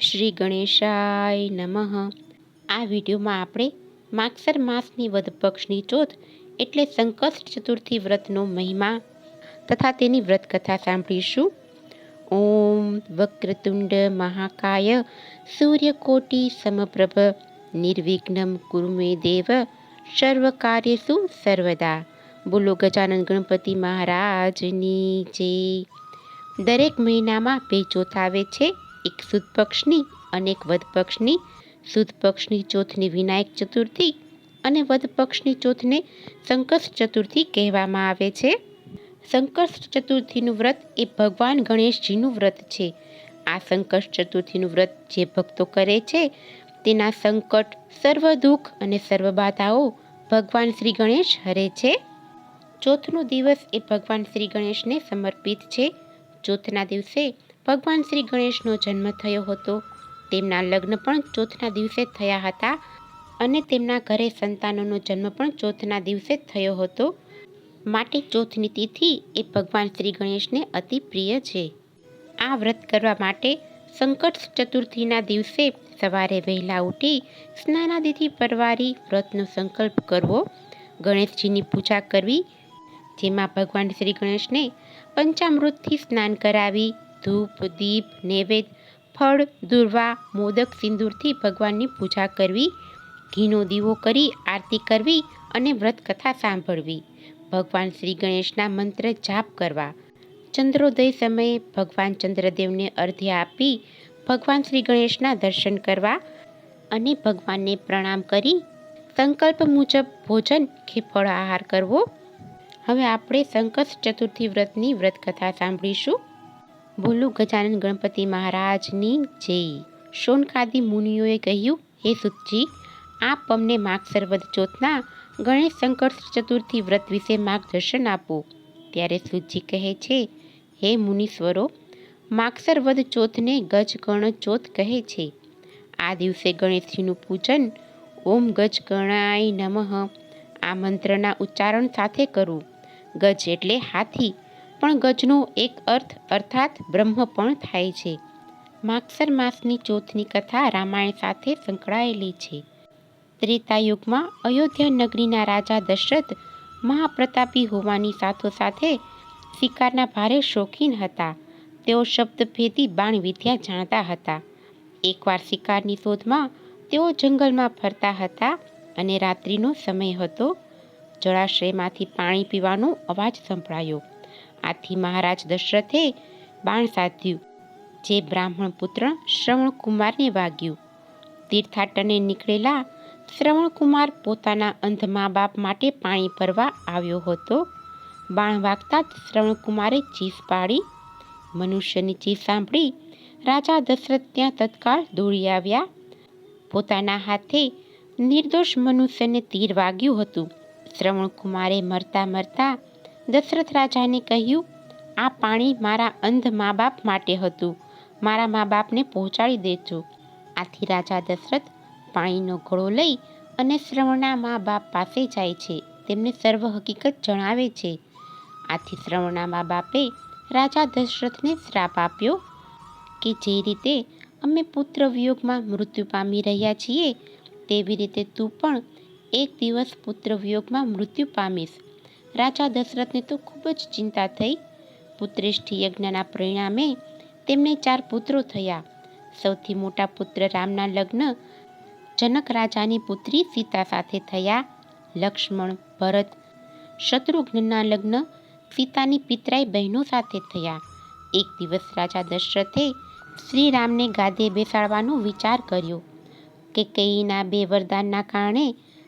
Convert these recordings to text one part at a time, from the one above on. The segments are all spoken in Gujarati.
શ્રી ગણેશાય નમઃ. આ વિડીયોમાં આપણે માગસર માસની વદ પક્ષની ચોથ એટલે સંકષ્ટ ચતુર્થી વ્રતનો મહિમા તથા તેની વ્રત કથા સાંભળીશું. ઓમ વક્રતુંડ મહાકાય સૂર્યકોટિ સમપ્રભ નિર્વિઘ્નમ કુરુ મે દેવ સર્વકાર્યેષુ સર્વદા. બોલો ગજાનન ગણપતિ મહારાજની જય. દરેક મહિનામાં બે ચોથ આવે છે, એક સુદ પક્ષની અને એક વદ પક્ષની. સુદ પક્ષની ચોથને વિનાયક ચતુર્થી અને વદ પક્ષની ચોથને સંકષ્ટ ચતુર્થી કહેવામાં આવે છે. સંકષ્ટ ચતુર્થીનું વ્રત એ ભગવાન ગણેશજીનું વ્રત છે. આ સંકષ્ટ ચતુર્થીનું વ્રત જે ભક્તો કરે છે તેના સંકટ, સર્વ દુઃખ અને સર્વ બાધાઓ ભગવાન શ્રી ગણેશ હરે છે. ચોથનો દિવસ એ ભગવાન શ્રી ગણેશને સમર્પિત છે. ચોથના દિવસે ભગવાન શ્રી ગણેશનો જન્મ થયો હતો. તેમના લગ્ન પણ ચોથના દિવસે થયા હતા અને તેમના ઘરે સંતાનોનો જન્મ પણ ચોથના દિવસે થયો હતો. માટે ચોથની તિથિ એ ભગવાન શ્રી ગણેશને અતિ પ્રિય છે. આ વ્રત કરવા માટે સંકષ્ટ ચતુર્થીના દિવસે સવારે વહેલા ઉઠી સ્નાનાદિથી પરવારી વ્રતનો સંકલ્પ કરવો, ગણેશજીની પૂજા કરવી, જેમાં ભગવાન શ્રી ગણેશને પંચામૃતથી સ્નાન કરાવી ધૂપ, દીપ, નૈવેદ્ય, ફળ, દુર્વા, મોદક, સિંદૂરથી ભગવાનની પૂજા કરવી, ઘીનો દીવો કરી આરતી કરવી અને વ્રત કથા સાંભળવી. ભગવાન શ્રી ગણેશના મંત્ર જાપ કરવા. ચંદ્રોદય સમયે ભગવાન ચંદ્રદેવને અર્ધ્ય આપી ભગવાન શ્રી ગણેશના દર્શન કરવા અને ભગવાનને પ્રણામ કરી સંકલ્પ મુજબ ભોજન કે ફળ આહાર કરવો. હવે આપણે સંકષ્ટ ચતુર્થી વ્રતની વ્રત કથા સાંભળીશું. બોલો ગજાનન ગણપતિ મહારાજની જય. શૌનકાદિ મુનિઓએ કહ્યું, હે સુતજી, આપ અમને માગસર વદ ચોથના ગણેશ સંકષ્ટ ચતુર્થી વ્રત વિશે માર્ગદર્શન આપો. ત્યારે સુતજી કહે છે, હે મુનીશ્વરો, માગસર વદ ચોથને ગજગણ ચોથ કહે છે. આ દિવસે ગણેશજીનું પૂજન ઓમ ગજગણાય નમઃ આ મંત્રના ઉચ્ચારણ સાથે કરવું. ગજ એટલે હાથી, પણ ગજનો એક અર્થ અર્થાત બ્રહ્મ પણ થાય છે. માગસર માસની ચોથની કથા રામાયણ સાથે સંકળાયેલી છે. ત્રેતાયુગમાં અયોધ્યા નગરીના રાજા દશરથ મહાપ્રતાપી હોવાની સાથોસાથે શિકારના ભારે શોખીન હતા. તેઓ શબ્દભેદી બાણ વિદ્યા જાણતા હતા. એકવાર શિકારની શોધમાં તેઓ જંગલમાં ફરતા હતા અને રાત્રિનો સમય હતો. જળાશયમાંથી પાણી પીવાનો અવાજ સંભળાયો. આથી મહારાજ દશરથે બાણ સાધ્યું, જે બ્રાહ્મણ પુત્ર શ્રવણકુમારને વાગ્યું. તીર્થાટને નીકળેલા શ્રવણકુમાર પોતાના અંધ મા બાપ માટે પાણી ભરવા આવ્યો હતો. બાણ વાગતા જ શ્રવણકુમારે ચીસ પાડી. મનુષ્યની ચીસ સાંભળી રાજા દશરથ ત્યાં તત્કાળ દોડી આવ્યા. પોતાના હાથે નિર્દોષ મનુષ્યને તીર વાગ્યું હતું. શ્રવણકુમારે મરતા મરતા દશરથ રાજાને કહ્યું, આ પાણી મારા અંધ મા બાપ માટે હતું, મારા મા બાપને પહોંચાડી દેજો. આથી રાજા દશરથ પાણીનો ઘડો લઈ અને શ્રવણના મા બાપ પાસે જાય છે. તેમને સર્વ હકીકત જણાવે છે. આથી શ્રવણના મા બાપે રાજા દશરથને શ્રાપ આપ્યો કે જે રીતે અમે પુત્ર વિયોગમાં મૃત્યુ પામી રહ્યા છીએ, તેવી રીતે તું પણ એક દિવસ પુત્ર વિયોગમાં મૃત્યુ પામીશ. રાજા દશરથને તો ખૂબ જ ચિંતા થઈ. પુત્રેષ્ઠી યજ્ઞના પરિણામે તેમને 4 પુત્રો થયા. સૌથી મોટા પુત્ર રામના લગ્ન જનક રાજાની પુત્રી સીતા સાથે થયા. લક્ષ્મણ, ભરત, શત્રુઘ્નના લગ્ન સીતાની પિતરાઈ બહેનો સાથે થયા. એક દિવસ રાજા દશરથે શ્રી રામને ગાદે બેસાડવાનો વિચાર કર્યો. કેકયીના 2 વરદાનના કારણે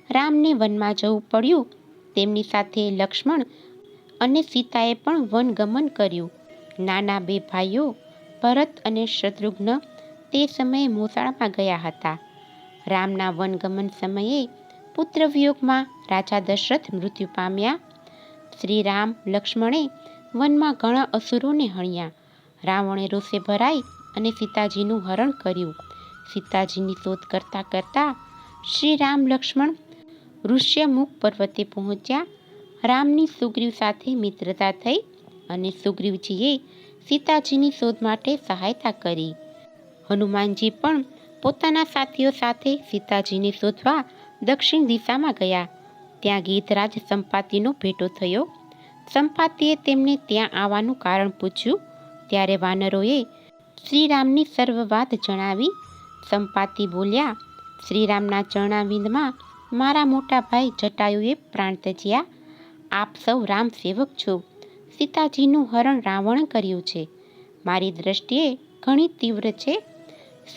રામને વનમાં જવું પડ્યું. તેમની સાથે લક્ષ્મણ અને સીતાએ પણ વનગમન કર્યું. નાના 2 ભાઈઓ ભરત અને શત્રુઘ્ન તે સમયે મોસાળમાં ગયા હતા. રામના વનગમન સમયે પુત્ર વિયોગમાં રાજા દશરથ મૃત્યુ પામ્યા. શ્રી રામ લક્ષ્મણે વનમાં ઘણા અસુરોને હણ્યા. રાવણે રોષે ભરાઈ અને સીતાજીનું હરણ કર્યું. સીતાજીની શોધ કરતા કરતા શ્રી રામ લક્ષ્મણ ઋષ્યમુખ પર્વતે પહોંચ્યા. રામની સુગ્રીવ સાથે મિત્રતા થઈ અને સુગ્રીવજીએ સીતાજીની શોધ માટે સહાયતા કરી. હનુમાનજી પણ પોતાના સાથીઓ સાથે સીતાજીને શોધવા દક્ષિણ દિશામાં ગયા. ત્યાં ગીધરાજ સંપાતિનો ભેટો થયો. સંપાતિએ તેમને ત્યાં આવવાનું કારણ પૂછ્યું. ત્યારે વાનરોએ શ્રીરામની સર્વ વાત જણાવી. સંપાતિ બોલ્યા, શ્રીરામના ચરણાવિંદમાં મારા મોટા ભાઈ જટાયુએ પ્રાણ ત્યજ્યા. આપ સૌ રામ સેવક છો. સીતાજીનું હરણ રાવણ કર્યું છે. મારી દ્રષ્ટિએ ઘણી તીવ્ર છે.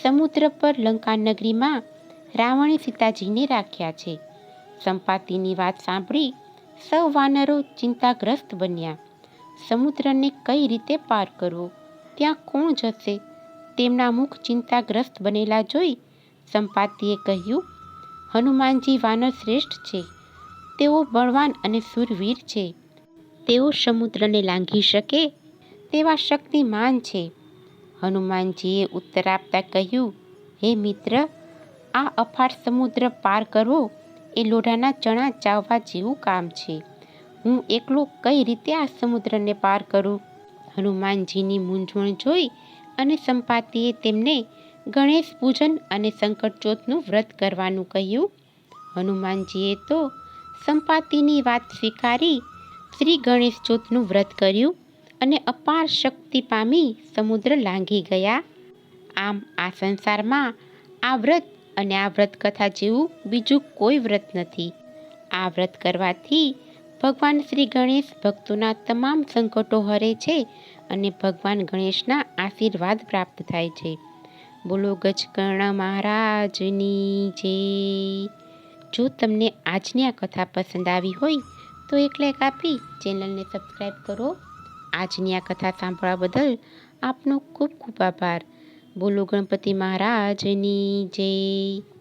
સમુદ્ર પર લંકાનગરીમાં રાવણે સીતાજીને રાખ્યા છે. સંપાતિની વાત સાંભળી સૌ વાનરો ચિંતાગ્રસ્ત બન્યા. સમુદ્રને કઈ રીતે પાર કરવો? ત્યાં કોણ જશે? તેમના મુખ ચિંતાગ્રસ્ત બનેલા જોઈ સંપાતિએ કહ્યું, હનુમાનજી વાનર શ્રેષ્ઠ છે. તેઓ બળવાન અને શૂરવીર છે. તેઓ સમુદ્રને લાંઘી શકે તેવા શક્તિમાન છે. હનુમાનજીએ ઉત્તર આપતા કહ્યું, હે મિત્ર, આ અફાટ સમુદ્ર પાર કરવો એ લોઢાના ચણા ચાવવા જેવું કામ છે. હું એકલો કઈ રીતે આ સમુદ્રને પાર કરું? હનુમાનજીની મૂંઝવણ જોઈ અને સંપાતિએ તેમને ગણેશ પૂજન અને સંકટચોથનું વ્રત કરવાનું કહ્યું. હનુમાનજીએ તો સંપાતિની વાત સ્વીકારી શ્રી ગણેશ ચોથનું વ્રત કર્યું અને અપાર શક્તિ પામી સમુદ્ર લાંઘી ગયા. આમ આ સંસારમાં આ વ્રત અને આ વ્રત કથા જેવું બીજું કોઈ વ્રત નથી. આ વ્રત કરવાથી ભગવાન શ્રી ગણેશ ભક્તોના તમામ સંકટો હરે છે અને ભગવાન ગણેશના આશીર્વાદ પ્રાપ્ત થાય છે. બોલો ગજકર્ણ મહારાજની જય. જો તમને આજની આ કથા પસંદ આવી હોય તો એક લાઈક આપી ચેનલને સબસ્ક્રાઈબ કરો. આજની આ કથા સાંભળવા બદલ આપનો ખૂબ ખૂબ આભાર. બોલો ગણપતિ મહારાજની જય.